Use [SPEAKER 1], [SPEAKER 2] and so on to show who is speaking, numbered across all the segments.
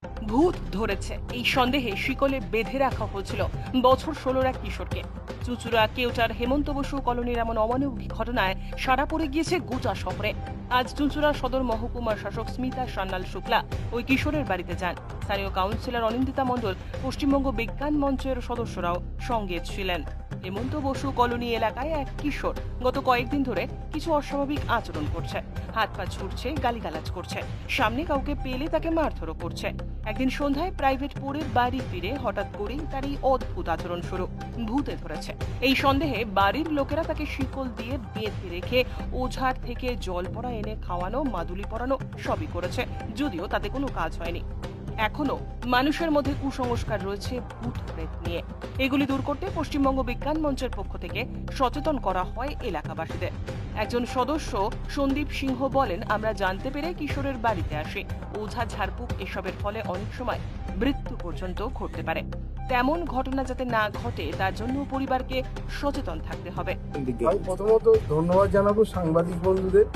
[SPEAKER 1] ভূত ধরেছে এই সন্দেহে শিকলে বেঁধে রাখা হয়েছিল বছর 16-র এক কিশোরকে। চুঁচুড়া কেওটার হেমন্ত বসু কলোনির এমন অমানবিক ঘটনায় সাড়া পড়ে গিয়েছে গোটা শহরে। আজ চুঁচুড়া সদর মহকুমার শাসক স্মিতা সান্যাল শুক্লা ওই কিশোরের বাড়িতে যান। স্থানীয় কাউন্সিলর অনিন্দিতা মণ্ডল, পশ্চিমবঙ্গ বিজ্ঞান মঞ্চের সদস্যরাও সঙ্গে ছিলেন। হেমন্ত বসু কলোনি এলাকায় এক কিশোর গত কয়েকদিন ধরে কিছু অস্বাভাবিক আচরণ করছে। হাত পা ছুটছে, গালিগালাজ করছে, সামনে কাউকে পেলে তাকে মারধরও করছে। একদিন সন্ধ্যায় প্রাইভেট পড়ে বাড়ি ফিরে হঠাৎ করেই তার এই অদ্ভুত আচরণ শুরু। ভূতে ধরেছে এই সন্দেহে বাড়ির লোকেরা তাকে শিকল দিয়ে বেঁধে রেখে ওঝার থেকে জল পড়া এনে খাওয়ানো, মাদুলি পরানো সবই করেছে, যদিও তাতে কোনো কাজ হয়নি। এখনো মানুষের মধ্যে কুসংস্কার রয়েছে ভূত প্রেত নিয়ে। এগুলি দূর করতে পশ্চিমবঙ্গ বিজ্ঞান মঞ্চের পক্ষ থেকে সচেতন করা হয় এলাকাবাসীদের। একজন সদস্য সন্দীপ সিংহ বলেন, আমরা জানতে পেরে কিশোরের বাড়িতে আসি। ওঝা ঝাড়ফুঁক এসবের ফলে অনেক সময় মৃত্যু পর্যন্ত ঘটতে পারে। তেমন ঘটনা যাতে না ঘটে তার জন্য পরিবারকে সচেতন থাকতে হবে।
[SPEAKER 2] আমি প্রথমত ধন্যবাদ জানাবো সাংবাদিক বন্ধুদের,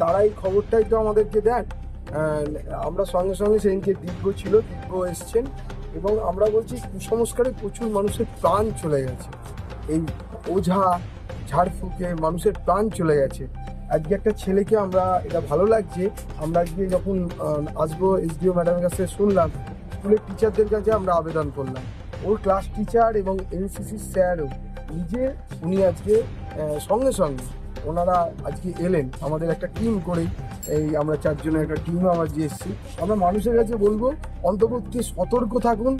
[SPEAKER 2] তারা এই খবরটাই তো আমাদেরকে দেন। আমরা সঙ্গে সঙ্গে সেদিনকে দিব্য এসছেন এবং আমরা বলছি কুসংস্কারে প্রচুর মানুষের প্রাণ চলে গেছে। এই ওঝা ঝাড়ফুঁকে মানুষের প্রাণ চলে গেছে। আজকে একটা ছেলেকে আমরা, এটা ভালো লাগছে, আমরা আজকে যখন আসবো এসডিও ম্যাডামের কাছে শুনলাম, স্কুলের টিচারদের কাছে আমরা আবেদন করলাম। ওর ক্লাস টিচার এবং এনসিসির স্যারও নিজে উনি আজকে সঙ্গে সঙ্গে ওনারা আজকে এলেন আমাদের একটা টিম করেই। এই আমরা 4 জনের একটা টিম আমরা যে এসেছি, আমরা মানুষের কাছে বলবো অন্তর্ভুক্তি সতর্ক থাকুন,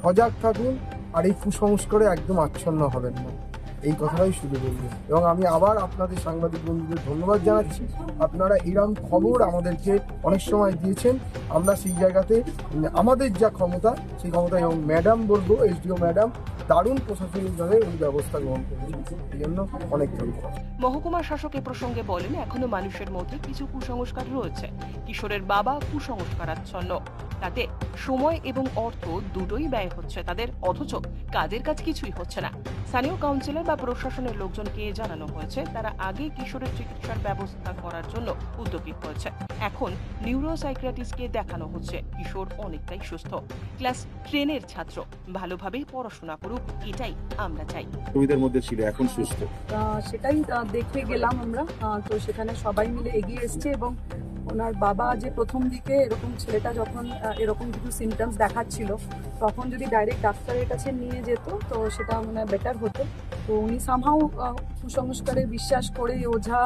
[SPEAKER 2] সজাগ থাকুন, আর এই কুসংস্কারে একদম আচ্ছন্ন হবেন না, এই কথাটাই শুধু বলবো। এবং আমি আবার আপনাদের সাংবাদিক বন্ধুদের ধন্যবাদ জানাচ্ছি, আপনারা এরকম খবর আমাদেরকে অনেক সময় দিয়েছেন। আমরা সেই জায়গাতে আমাদের যা ক্ষমতা সেই ক্ষমতা, এবং ম্যাডাম বলবো এসডিও ম্যাডাম দারুণ প্রশাসনিকভাবে ওই ব্যবস্থা গ্রহণ করেছেন, এই জন্য অনেক ধন্যবাদ।
[SPEAKER 1] মহকুমা শাসক এ প্রসঙ্গে বলেন, এখনো মানুষের মধ্যে কিছু কুসংস্কার রয়েছে। কিশোরের বাবা কুসংস্কারাচ্ছন্ন, তাতে সময় এবং অর্থ দুটোই ব্যয় হচ্ছে তাদের, অথচ কাজের কাজ কিছুই হচ্ছে না। স্থানীয় কাউন্সিলর বা প্রশাসনের লোকজনকে জানানো হয়েছে, তারা আগে কিশোরের চিকিৎসার ব্যবস্থা করার জন্য উদ্যোগী হয়েছে। এখন নিউরোসাইকিয়াট্রিস্টকে দেখানো হচ্ছে। কিশোর অনেকটাই সুস্থ, ক্লাস 10-এর ছাত্র, ভালোভাবে পড়াশোনা করুক, এটাই আমরা চাই।
[SPEAKER 3] সুবিধার মধ্যে ছিল, এখন সুস্থ,
[SPEAKER 4] সেটাই দেখে গেলাম আমরা। তো সেখানে সবাই মিলে এগিয়ে এসছে এবং ওনার বাবা যে প্রথম দিকে এরকম ছেলেটা যখন এরকম কিছু সিমটমস দেখাচ্ছিল, তখন যদি ডাইরেক্ট ডাক্তারের কাছে নিয়ে যেত তো সেটা মানে বেটার হতো। তো উনি সামহাও কুসংস্কারে বিশ্বাস করে ওঝা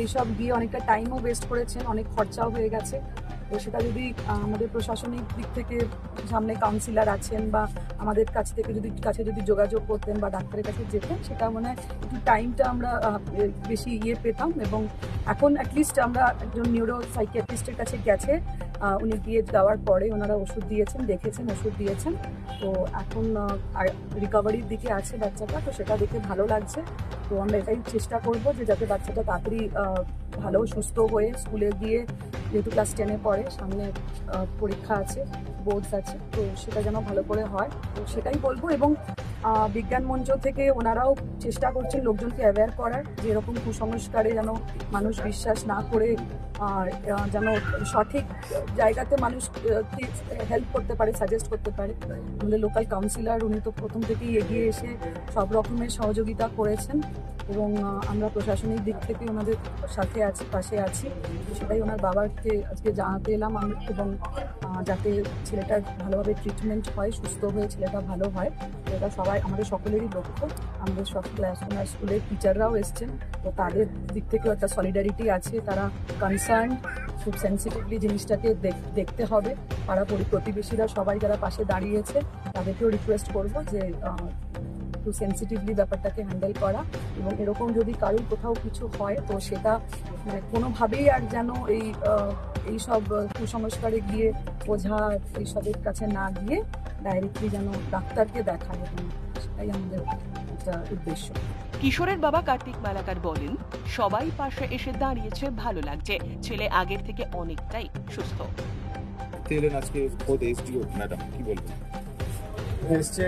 [SPEAKER 4] এইসব গিয়ে অনেকটা টাইমও ওয়েস্ট করেছেন, অনেক খরচাও হয়ে গেছে। তো সেটা যদি আমাদের প্রশাসনিক দিক থেকে সামনে কাউন্সিলর আছেন বা আমাদের কাছে যদি যোগাযোগ করতেন বা ডাক্তারের কাছে যেতেন, সেটা মানে একটু টাইমটা আমরা বেশি পেতাম। এবং এখন অ্যাটলিস্ট আমরা একজন নিউরো সাইকিয়াট্রিস্টের কাছে গেছে, উনি গিয়ে যাওয়ার পরে ওনারা ওষুধ দিয়েছেন, দেখেছেন, ওষুধ দিয়েছেন। তো এখন রিকভারির দিকে আছে বাচ্চাটা, তো সেটা দেখে ভালো লাগছে। তো আমরা এটাই চেষ্টা করব যে যাতে বাচ্চাটা তাড়াতাড়ি ভালো সুস্থ হয়ে স্কুলে গিয়ে, যেহেতু ক্লাস 10-এ পড়ে, সামনে পরীক্ষা আছে, বোর্ডস আছে, তো সেটা যেন ভালো করে হয়, তো সেটাই বলবো। এবং বিজ্ঞান মঞ্চ থেকে ওনারাও চেষ্টা করছেন লোকজনকে অ্যাওয়্যার করার, যে এরকম কুসংস্কারে যেন মানুষ বিশ্বাস না করে যেন সঠিক জায়গাতে মানুষ হেল্প করতে পারে, সাজেস্ট করতে পারে। আমাদের লোকাল কাউন্সিলর উনি তো প্রথম থেকেই এগিয়ে এসে সব রকমের সহযোগিতা করেছেন এবং আমরা প্রশাসনিক দিক থেকে ওনাদের সাথে আছি, পাশে আছি। সেটাই ওনার বাবাকে আজকে জানাতে এলাম এবং যাতে ছেলেটার ভালোভাবে ট্রিটমেন্ট হয়, সুস্থ হয়ে ছেলেটা ভালো হয়, এটা সবাই আমাদের সকলেরই লক্ষ্য। আমাদের সব ওনার স্কুলের টিচাররাও এসছেন, তো তাদের দিক থেকেও একটা সলিডারিটি আছে, তারা কনসার্ন, খুব সেন্সিটিভলি জিনিসটাকে দেখতে হবে। পাড়া প্রতিবেশীরা সবাই যারা পাশে দাঁড়িয়েছে তাদেরকেও রিকোয়েস্ট করবো যে একটু সেন্সিটিভলি ব্যাপারটাকে হ্যান্ডেল করা, এবং এরকম যদি কারোর কোথাও কিছু হয় তো সেটা মানে কোনোভাবেই আর যেন এইসব কুসংস্কারে গিয়ে ওঝা এইসবের কাছে না গিয়ে ডাইরেক্টলি যেন ডাক্তারকে দেখায়, সেটাই আমাদের একটা উদ্দেশ্য।
[SPEAKER 1] কিশোরের বাবা কার্তিক মালাকার বলেন, সবাই পাশে এসে দাঁড়িয়েছে, ভালো লাগছে, ছেলে আগের থেকে অনেকটাই সুস্থ।
[SPEAKER 3] আজকে ম্যাডাম কি বলবেন?
[SPEAKER 5] এসছে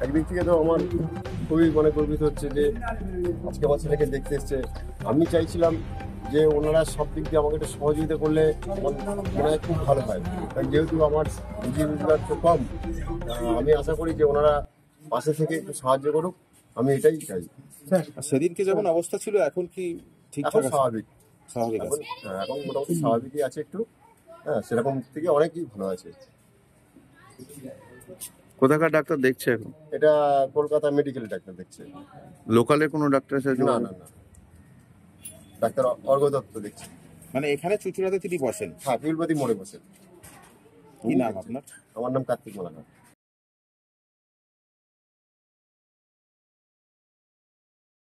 [SPEAKER 5] একদিক থেকে তো আমার খুবই গর্বিত হচ্ছে যে আজকে আমার ছেলেকে দেখতে এসছে। আমি চাইছিলাম যে ওনারা সব দিক দিয়ে আমাকে একটু সহযোগিতা করলে আমার মনে হয় খুব ভালো হয়। কারণ যেহেতু আমার রুজি রোজগার তো কম, আমি আশা করি যে ওনারা পাশে থেকে একটু সাহায্য করুক, আমি এটাই চাই।
[SPEAKER 3] আর সেদিনকে যেমন অবস্থা ছিল এখন কি
[SPEAKER 5] এখন
[SPEAKER 3] ঠিকঠাক আছে?
[SPEAKER 5] স্বাভাবিক,
[SPEAKER 3] স্বাভাবিক
[SPEAKER 5] এখন
[SPEAKER 3] আছে।
[SPEAKER 5] এখন মোটামুটি স্বাভাবিকই আছে একটু। হ্যাঁ, সেরকম থেকে অনেকই ভালো আছে।
[SPEAKER 6] কোথাকার ডাক্তার দেখছে এখন?
[SPEAKER 5] এটা কলকাতা মেডিকেল ডাক্তার দেখছে।
[SPEAKER 6] লোকালে কোনো ডাক্তারের সাথে
[SPEAKER 5] না
[SPEAKER 6] যোগাযোগ?
[SPEAKER 5] না না, ডাক্তার অর্ঘ্য দত্ত দেখছে।
[SPEAKER 3] মানে এখানে চুচুড়াতে তিনি বসেন।
[SPEAKER 5] হ্যাঁ, পিউলবাদী মোড়ে বসে।
[SPEAKER 3] কি নাম আপনার?
[SPEAKER 5] আমার নাম কার্তিক মালাকার।